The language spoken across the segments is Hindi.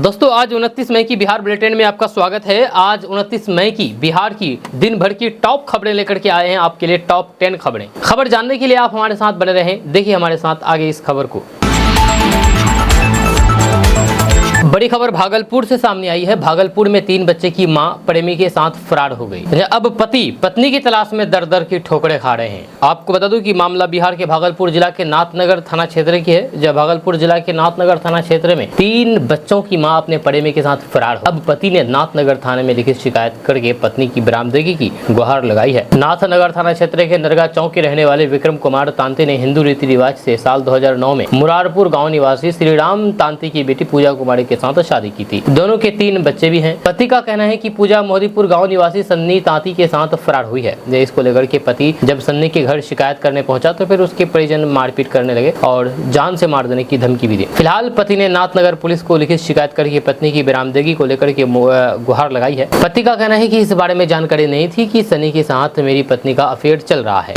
दोस्तों आज 29 मई की बिहार बुलेटिन में आपका स्वागत है। आज 29 मई की बिहार की दिन भर की टॉप खबरें लेकर के आए हैं आपके लिए। टॉप 10 खबरें। खबर जानने के लिए आप हमारे साथ बने रहें। देखिए हमारे साथ आगे इस खबर को। बड़ी खबर भागलपुर से सामने आई है। भागलपुर में 3 बच्चे की मां प्रेमी के साथ फरार हो गई। अब पति पत्नी की तलाश में दर दर की ठोकरें खा रहे हैं। आपको बता दूं कि मामला बिहार के भागलपुर जिला के नाथनगर थाना क्षेत्र की है। जब भागलपुर जिला के नाथनगर थाना क्षेत्र में 3 बच्चों की मां अपने प्रेमी के साथ फरार हो। अब पति ने नाथनगर थाने में लिखित शिकायत करके पत्नी की बरामदगी की गुहार लगाई है। नाथनगर थाना क्षेत्र के नरगा चौक के रहने वाले विक्रम कुमार तांती ने हिंदू रीति रिवाज से साल 2009 में मुरारपुर गाँव निवासी श्रीराम तांती की बेटी पूजा कुमारी के साथ शादी की थी। दोनों के 3 बच्चे भी हैं। पति का कहना है कि पूजा मोदीपुर गांव निवासी सन्नी तांती के साथ फरार हुई है। इसको लेकर के पति जब सन्नी के घर शिकायत करने पहुंचा तो फिर उसके परिजन मारपीट करने लगे और जान से मार देने की धमकी भी दी। फिलहाल पति ने नाथनगर पुलिस को लिखित शिकायत करके पत्नी की बरामदगी को लेकर के गुहार लगाई है। पति का कहना है कि इस बारे में जानकारी नहीं थी कि सन्नी के साथ मेरी पत्नी का अफेयर चल रहा है।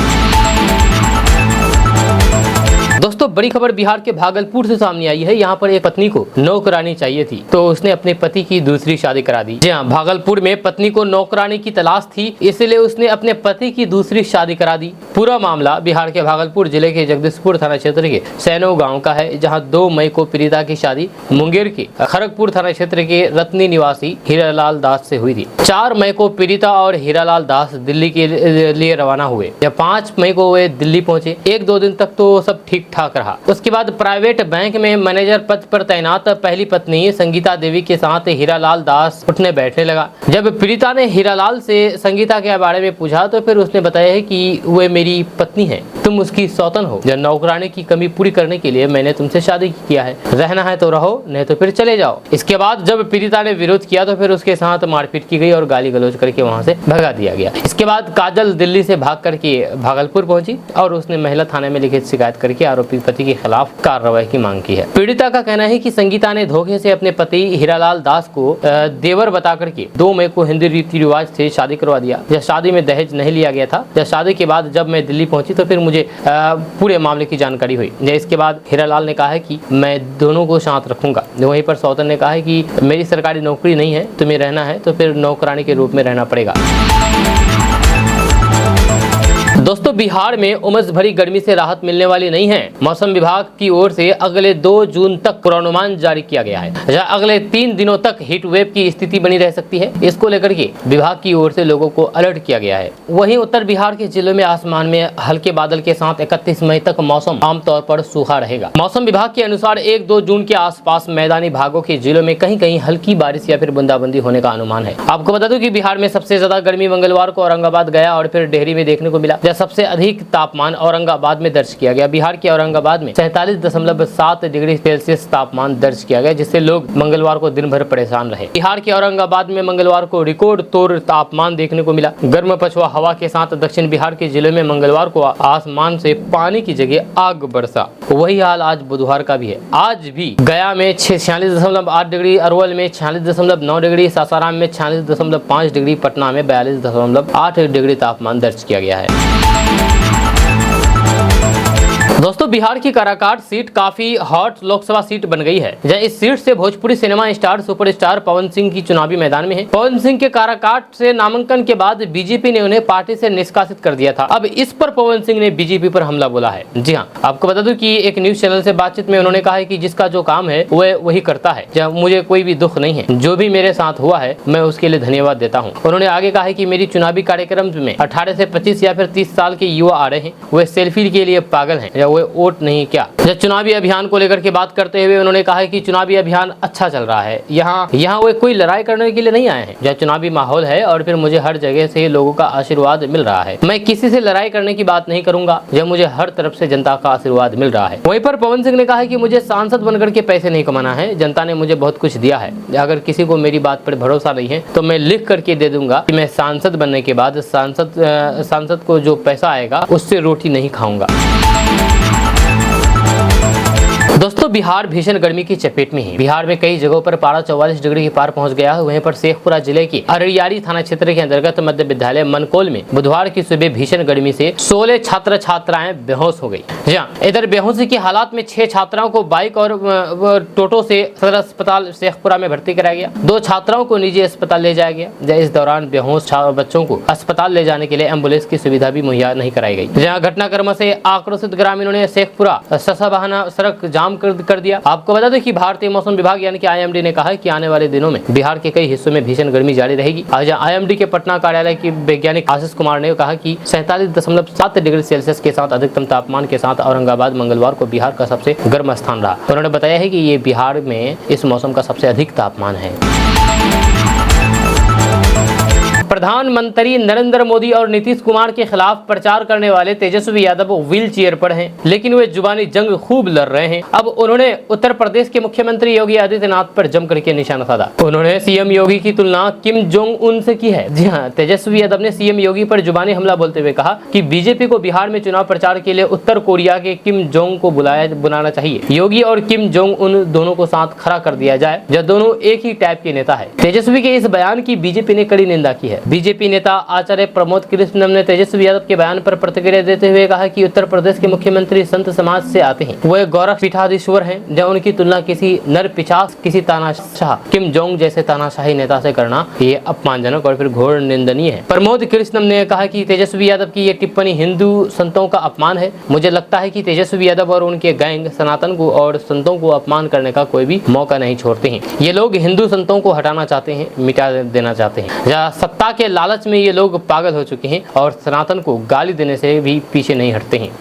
दोस्तों बड़ी खबर बिहार के भागलपुर से सामने आई है। यहाँ पर एक पत्नी को नौकरानी चाहिए थी तो उसने अपने पति की दूसरी शादी करा दी। जी हाँ, भागलपुर में पत्नी को नौकरानी की तलाश थी, इसलिए उसने अपने पति की दूसरी शादी करा दी। पूरा मामला बिहार के भागलपुर जिले के जगदीशपुर थाना क्षेत्र के सैनो गाँव का है, जहाँ 2 मई को पीड़िता की शादी मुंगेर के खड़गपुर थाना क्षेत्र के रत्नी निवासी हीरालाल दास से हुई थी। 4 मई को पीड़िता और हीरालाल दास दिल्ली के लिए रवाना हुए। जब 5 मई को वे दिल्ली पहुंचे, 1-2 दिन तक तो सब ठीक ठाक रहा। उसके बाद प्राइवेट बैंक में मैनेजर पद पर तैनात पहली पत्नी संगीता देवी के साथ हीरालाल दास उठने बैठने लगा। जब पीड़िता ने हीरालाल से संगीता के बारे में पूछा तो फिर उसने बताया कि वे मेरी पत्नी है, तुम उसकी सौतन हो। जब नौकरानी की कमी पूरी करने के लिए मैंने तुमसे शादी किया है, रहना है तो रहो, नहीं तो फिर चले जाओ। इसके बाद जब पीड़िता ने विरोध किया तो फिर उसके साथ मारपीट की गई और गाली गलौज करके वहां से भगा दिया गया। इसके बाद काजल दिल्ली से भाग करके भागलपुर पहुंची और उसने महिला थाने में लिखित शिकायत करके आरोपी पति के खिलाफ कार्रवाई की मांग की है। पीड़िता का कहना है कि संगीता ने धोखे से अपने पति हीरालाल दास को देवर बता करके 2 मई को हिंदू रीति रिवाज से शादी करवा दिया। जब शादी में दहेज नहीं लिया गया था। जब शादी के बाद जब मैं दिल्ली पहुंची तो फिर मुझे पूरे मामले की जानकारी हुई। इसके बाद हीरालाल ने कहा है कि मैं दोनों को साथ रखूंगा। वहीं पर सौतन ने कहा है कि मेरी सरकारी नौकरी नहीं है, तुम्हें रहना है तो फिर नौकरानी के रूप में रहना पड़ेगा। दोस्तों बिहार में उमस भरी गर्मी से राहत मिलने वाली नहीं है। मौसम विभाग की ओर से अगले 2 जून तक पूर्वानुमान जारी किया गया है, जहां अगले 3 दिनों तक हीट वेव की स्थिति बनी रह सकती है। इसको लेकर के विभाग की ओर से लोगों को अलर्ट किया गया है। वहीं उत्तर बिहार के जिलों में आसमान में हल्के बादल के साथ 31 मई तक मौसम आमतौर पर सूखा रहेगा। मौसम विभाग के अनुसार 1-2 जून के आसपास मैदानी भागों के जिलों में कहीं कहीं हल्की बारिश या फिर बूंदाबांदी होने का अनुमान है। आपको बता दूं कि बिहार में सबसे ज्यादा गर्मी मंगलवार को औरंगाबाद, गया और फिर डेहरी में देखने को मिला। सबसे अधिक तापमान औरंगाबाद में दर्ज किया गया। बिहार के औरंगाबाद में 47.7 डिग्री सेल्सियस तापमान दर्ज किया गया, जिससे लोग मंगलवार को दिन भर परेशान रहे। बिहार के औरंगाबाद में मंगलवार को रिकॉर्ड तोड़ तापमान देखने को मिला। गर्म पछुआ हवा के साथ दक्षिण बिहार के जिलों में मंगलवार को आसमान से पानी की जगह आग बरसा। वही हाल आज बुधवार का भी है। आज भी गया में 46.8 डिग्री, अरवल में 46.9 डिग्री, सासाराम में 46.5 डिग्री, पटना में 42.8 डिग्री तापमान दर्ज किया गया है। दोस्तों बिहार की काराकाट सीट काफी हॉट लोकसभा सीट बन गई है। इस सीट से Bhojpuri cinema star superstar Pawan Singh की चुनावी मैदान में है। पवन सिंह के काराकाट से नामांकन के बाद बीजेपी ने उन्हें पार्टी से निष्कासित कर दिया था। अब इस पर पवन सिंह ने बीजेपी पर हमला बोला है। जी हाँ, आपको बता दूं कि एक न्यूज चैनल से बातचीत में उन्होंने कहा है कि जिसका जो काम है वह वही करता है। जब मुझे कोई भी दुख नहीं है, जो भी मेरे साथ हुआ है मैं उसके लिए धन्यवाद देता हूँ। उन्होंने आगे कहा है कि मेरी चुनावी कार्यक्रम में 18 से 25 या फिर 30 साल के युवा आ रहे हैं, वे सेल्फी के लिए पागल हैं, वे वोट नहीं क्या। जब चुनावी अभियान को लेकर के बात करते हुए उन्होंने कहा है कि चुनावी अभियान अच्छा चल रहा है। यहाँ वो कोई लड़ाई करने के लिए नहीं आए हैं। जब चुनावी माहौल है और फिर मुझे हर जगह से लोगों का आशीर्वाद मिल रहा है, मैं किसी से लड़ाई करने की बात नहीं करूंगा जब मुझे हर तरफ से जनता का आशीर्वाद मिल रहा है। वहीं पर पवन सिंह ने कहा है कि मुझे सांसद बनकर के पैसे नहीं कमाना है, जनता ने मुझे बहुत कुछ दिया है। अगर किसी को मेरी बात पर भरोसा नहीं है तो मैं लिख करके दे दूंगा कि मैं सांसद बनने के बाद सांसद को जो पैसा आएगा उससे रोटी नहीं खाऊंगा। दोस्तों बिहार भीषण गर्मी की चपेट में है। बिहार में कई जगहों पर पारा 44 डिग्री के पार पहुंच गया है। वहीं पर शेखपुरा जिले के अररियारी थाना क्षेत्र के अंतर्गत मध्य विद्यालय मनकोल में बुधवार की सुबह भीषण गर्मी से 16 छात्र छात्राएं बेहोश हो गई। इधर बेहोशी की हालात में 6 छात्राओं को बाइक और टोटो से सदर अस्पताल शेखपुरा में भर्ती कराया गया। 2 छात्राओं को निजी अस्पताल ले जाया गया। इस दौरान बेहोश बच्चों को अस्पताल ले जाने के लिए एम्बुलेंस की सुविधा भी मुहैया नहीं कराई गई। जहाँ घटनाक्रम से आक्रोशित ग्रामीणों ने शेखपुरा ससाबहाना सड़क जाम कर दिया। आपको बता दें कि भारतीय मौसम विभाग यानी कि IMD ने कहा है कि आने वाले दिनों में बिहार के कई हिस्सों में भीषण गर्मी जारी रहेगी। आज IMD के पटना कार्यालय के वैज्ञानिक आशीष कुमार ने कहा कि 47.7 डिग्री सेल्सियस के साथ अधिकतम तापमान के साथ औरंगाबाद मंगलवार को बिहार का सबसे गर्म स्थान रहा। उन्होंने बताया है कि ये बिहार में इस मौसम का सबसे अधिक तापमान है। प्रधानमंत्री नरेंद्र मोदी और नीतीश कुमार के खिलाफ प्रचार करने वाले तेजस्वी यादव व्हील चेयर पर हैं, लेकिन वे जुबानी जंग खूब लड़ रहे हैं। अब उन्होंने उत्तर प्रदेश के मुख्यमंत्री योगी आदित्यनाथ पर जम करके निशाना साधा। उन्होंने CM योगी की तुलना किम जोंग उन से की है। जी हाँ, तेजस्वी यादव ने CM योगी पर जुबानी हमला बोलते हुए कहा कि बीजेपी को बिहार में चुनाव प्रचार के लिए उत्तर कोरिया के किम जोंग को बुलाना चाहिए। योगी और किम जोंग उन दोनों को साथ खड़ा कर दिया जाए, जब दोनों एक ही टाइप के नेता है। तेजस्वी के इस बयान की बीजेपी ने कड़ी निंदा की है। बीजेपी नेता आचार्य प्रमोद कृष्णम ने तेजस्वी यादव के बयान पर प्रतिक्रिया देते हुए कहा कि उत्तर प्रदेश के मुख्यमंत्री संत समाज से आते हैं, वह गौरव पीठाधीश्वर हैं। जब उनकी तुलना किसी नर पिशाच किसी तानाशाह किम जोंग जैसे तानाशाही नेता से करना ये अपमानजनक और फिर घोर निंदनीय है। प्रमोद कृष्णम ने कहा कि तेजस्वी यादव की ये टिप्पणी हिंदू संतों का अपमान है। मुझे लगता है कि तेजस्वी यादव और उनके गैंग सनातन को और संतों को अपमान करने का कोई भी मौका नहीं छोड़ते हैं। ये लोग हिंदू संतों को हटाना चाहते हैं, मिटा देना चाहते हैं। सत्ता के लालच में ये लोग पागल हो चुके हैं और सनातन को गाली देने से भी पीछे नहीं हटते हैं।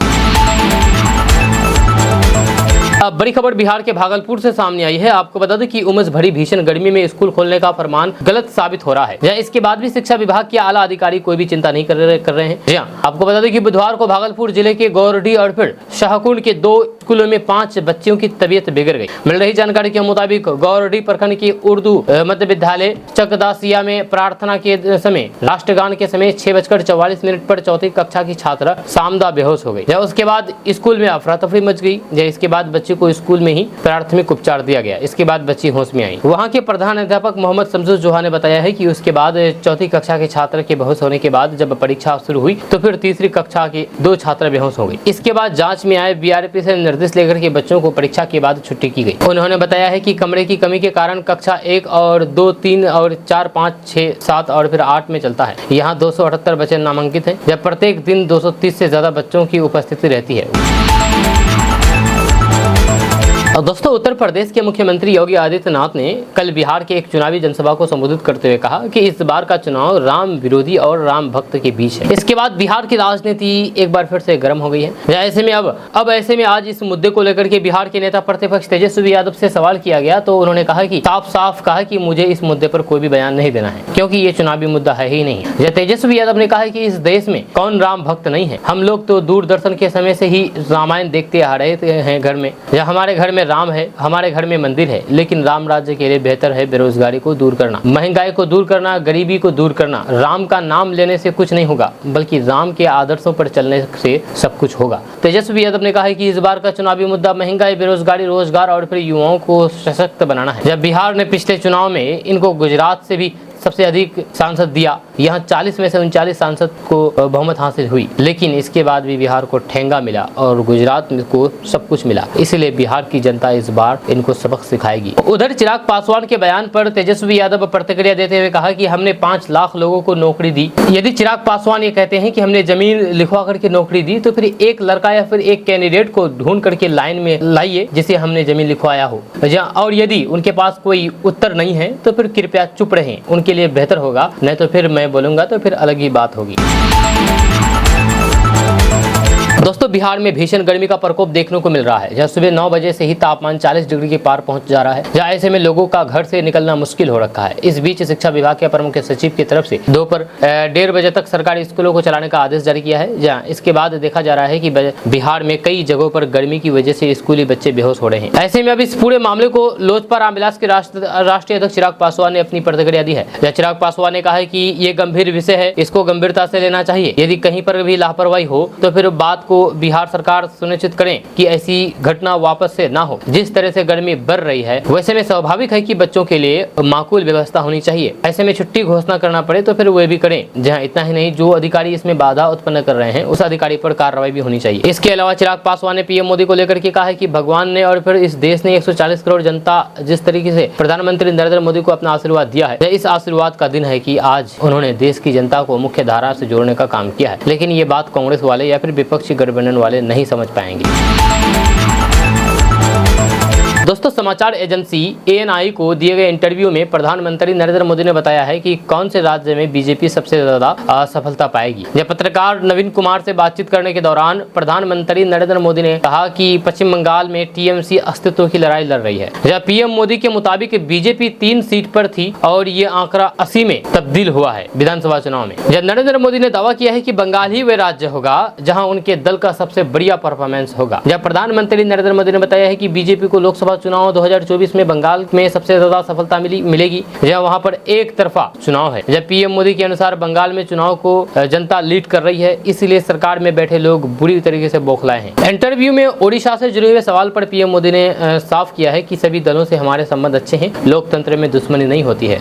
अब बड़ी खबर बिहार के भागलपुर से सामने आई है। आपको बता दें कि उमस भरी भीषण गर्मी में स्कूल खोलने का फरमान गलत साबित हो रहा है। इसके बाद भी शिक्षा विभाग के आला अधिकारी कोई भी चिंता नहीं कर रहे हैं। जी हाँ, आपको बता दें कि बुधवार को भागलपुर जिले के गौरडी और फिर शाहकुंड के 2 स्कूलों में 5 बच्चियों की तबीयत बिगड़ गई। मिल रही जानकारी के मुताबिक गौरडी प्रखंड की उर्दू मध्य विद्यालय चकदासिया में प्रार्थना के समय राष्ट्रगान के समय 6:44 पर 4वीं कक्षा की छात्रा सामदा बेहोश हो गई। उसके बाद स्कूल में अफरा तफरी मच गई। इसके बाद बच्ची को स्कूल में ही प्राथमिक उपचार दिया गया। इसके बाद बच्ची होश में आई। वहां के प्रधान अध्यापक मोहम्मद शमसुर जोहा ने बताया है कि उसके बाद 4वीं कक्षा के छात्र के बेहोश होने के बाद जब परीक्षा शुरू हुई तो फिर 3री कक्षा के 2 छात्र बेहोश हो गए। इसके बाद जांच में आए BRP से निर्देश लेकर के बच्चों को परीक्षा के बाद छुट्टी की गई। उन्होंने बताया है कि कमरे की कमी के कारण कक्षा 1 और 2, 3 और 4, 5, 6, 7 और फिर 8 में चलता है। यहाँ 278 बच्चे नामांकित हैं, जब प्रत्येक दिन 230 से ज्यादा बच्चों की उपस्थिति रहती है। और दोस्तों उत्तर प्रदेश के मुख्यमंत्री योगी आदित्यनाथ ने कल बिहार के एक चुनावी जनसभा को संबोधित करते हुए कहा कि इस बार का चुनाव राम विरोधी और राम भक्त के बीच है। इसके बाद बिहार की राजनीति एक बार फिर से गर्म हो गई है। ऐसे में ऐसे में आज इस मुद्दे को लेकर के बिहार के नेता प्रतिपक्ष तेजस्वी यादव से सवाल किया गया तो उन्होंने कहा कि साफ कहा कि मुझे इस मुद्दे पर कोई भी बयान नहीं देना है, क्योंकि ये चुनावी मुद्दा है ही नहीं। तेजस्वी यादव ने कहा कि इस देश में कौन राम भक्त नहीं है। हम लोग तो दूरदर्शन के समय से ही रामायण देखते आ रहे हैं घर में। हमारे घर में राम है, हमारे घर में मंदिर है, लेकिन राम राज्य के लिए बेहतर है बेरोजगारी को दूर करना, महंगाई को दूर करना, गरीबी को दूर करना। राम का नाम लेने से कुछ नहीं होगा, बल्कि राम के आदर्शों पर चलने से सब कुछ होगा। तेजस्वी यादव ने कहा है कि इस बार का चुनावी मुद्दा महंगाई, बेरोजगारी, रोजगार और फिर युवाओं को सशक्त बनाना है। जब बिहार ने पिछले चुनाव में इनको गुजरात से भी सबसे अधिक सांसद दिया, यहाँ 40 में से 39 सांसद को बहुमत हासिल हुई, लेकिन इसके बाद भी बिहार को ठेंगा मिला और गुजरात को सब कुछ मिला। इसलिए बिहार की जनता इस बार इनको सबक सिखाएगी। उधर चिराग पासवान के बयान पर तेजस्वी यादव प्रतिक्रिया देते हुए कहा कि हमने 5 लाख लोगों को नौकरी दी। यदि चिराग पासवान ये कहते हैं कि हमने जमीन लिखवा करके नौकरी दी, तो फिर एक लड़का या फिर एक कैंडिडेट को ढूंढ करके लाइन में लाइए जिसे हमने जमीन लिखवाया हो। और यदि उनके पास कोई उत्तर नहीं है तो फिर कृपया चुप रहें, उनके लिए बेहतर होगा। नहीं तो फिर मैं बोलूंगा तो फिर अलग ही बात होगी। दोस्तों बिहार में भीषण गर्मी का प्रकोप देखने को मिल रहा है, जहाँ सुबह 9 बजे से ही तापमान 40 डिग्री के पार पहुंच जा रहा है, जहाँ ऐसे में लोगों का घर से निकलना मुश्किल हो रखा है। इस बीच शिक्षा विभाग के अपर मुख्य सचिव की तरफ से दोपहर 1:30 बजे तक सरकारी स्कूलों को चलाने का आदेश जारी किया है। जहाँ इसके बाद देखा जा रहा है कि बिहार में कई जगहों पर गर्मी की वजह से स्कूली बच्चे बेहोश हो रहे हैं। ऐसे में अब इस पूरे मामले को लोजपा रामविलास के राष्ट्रीय अध्यक्ष चिराग पासवान ने अपनी प्रतिक्रिया दी है। चिराग पासवान ने कहा है कि ये गंभीर विषय है, इसको गंभीरता से लेना चाहिए। यदि कहीं पर भी लापरवाही हो तो फिर बात को बिहार सरकार सुनिश्चित करें कि ऐसी घटना वापस से ना हो। जिस तरह से गर्मी बढ़ रही है वैसे में स्वाभाविक है कि बच्चों के लिए माकूल व्यवस्था होनी चाहिए। ऐसे में छुट्टी घोषणा करना पड़े तो फिर वे भी करें। जहां इतना ही नहीं, जो अधिकारी इसमें बाधा उत्पन्न कर रहे हैं उस अधिकारी पर कार्रवाई भी होनी चाहिए। इसके अलावा चिराग पासवान ने पीएम मोदी को लेकर के कहा है कि भगवान ने और फिर इस देश ने 140 करोड़ जनता जिस तरीके से प्रधानमंत्री नरेंद्र मोदी को अपना आशीर्वाद दिया है, इस आशीर्वाद का दिन है कि आज उन्होंने देश की जनता को मुख्य धारा से जोड़ने का काम किया है। लेकिन ये बात कांग्रेस वाले या फिर विपक्षी गठबंधन वाले नहीं समझ पाएंगे। दोस्तों, समाचार एजेंसी ANI को दिए गए इंटरव्यू में प्रधानमंत्री नरेंद्र मोदी ने बताया है कि कौन से राज्य में बीजेपी सबसे ज्यादा असफलता पाएगी। जब पत्रकार नवीन कुमार से बातचीत करने के दौरान प्रधानमंत्री नरेंद्र मोदी ने कहा कि पश्चिम बंगाल में TMC अस्तित्व की लड़ाई लड़ रही है। जब पीएम मोदी के मुताबिक बीजेपी 3 सीट पर थी और ये आंकड़ा 80 में तब्दील हुआ है विधानसभा चुनाव में। जब नरेंद्र मोदी ने दावा किया है कि बंगाल ही वे राज्य होगा जहाँ उनके दल का सबसे बढ़िया परफॉर्मेंस होगा। जब प्रधानमंत्री नरेंद्र मोदी ने बताया है कि बीजेपी को लोकसभा चुनाव 2024 में बंगाल में सबसे ज्यादा सफलता मिलेगी, जहाँ वहां पर एक तरफा चुनाव है। जब पीएम मोदी के अनुसार बंगाल में चुनाव को जनता लीड कर रही है, इसलिए सरकार में बैठे लोग बुरी तरीके से बौखलाए हैं। इंटरव्यू में ओडिशा से जुड़े हुए सवाल पर पीएम मोदी ने साफ किया है कि सभी दलों से हमारे संबंध अच्छे हैं, लोकतंत्र में दुश्मनी नहीं होती है।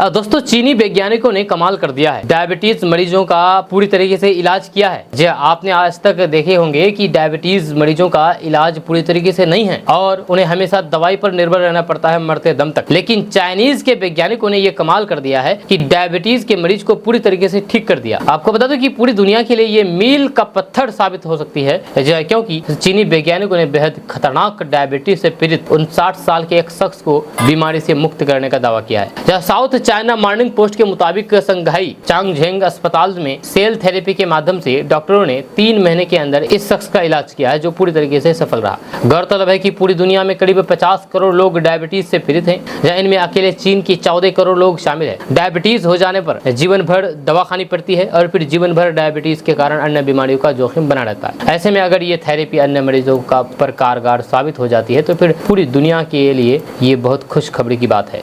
दोस्तों, चीनी वैज्ञानिकों ने कमाल कर दिया है। डायबिटीज मरीजों का पूरी तरीके से इलाज किया है। जी, आपने आज तक देखे होंगे कि डायबिटीज मरीजों का इलाज पूरी तरीके से नहीं है और उन्हें हमेशा दवाई पर निर्भर रहना पड़ता है मरते दम तक। लेकिन चाइनीज के वैज्ञानिकों ने यह कमाल कर दिया है कि डायबिटीज के मरीज को पूरी तरीके से ठीक कर दिया। आपको बता दो कि पूरी दुनिया के लिए ये मील का पत्थर साबित हो सकती है, क्योंकि चीनी वैज्ञानिकों ने बेहद खतरनाक डायबिटीज से पीड़ित 59 साल के एक शख्स को बीमारी से मुक्त करने का दावा किया है। साउथ चाइना मॉर्निंग पोस्ट के मुताबिक संघाई चांगझेंग अस्पताल में सेल थेरेपी के माध्यम से डॉक्टरों ने 3 महीने के अंदर इस शख्स का इलाज किया है, जो पूरी तरीके से सफल रहा। गौरतलब है कि पूरी दुनिया में करीब 50 करोड़ लोग डायबिटीज से पीड़ित हैं, जहां इनमें अकेले चीन की 14 करोड़ लोग शामिल हैं। डायबिटीज हो जाने पर जीवन भर दवा खानी पड़ती है और फिर जीवन भर डायबिटीज के कारण अन्य बीमारियों का जोखिम बना रहता है। ऐसे में अगर ये थेरेपी अन्य मरीजों का पर कारगर साबित हो जाती है तो फिर पूरी दुनिया के लिए ये बहुत खुशखबरी की बात है।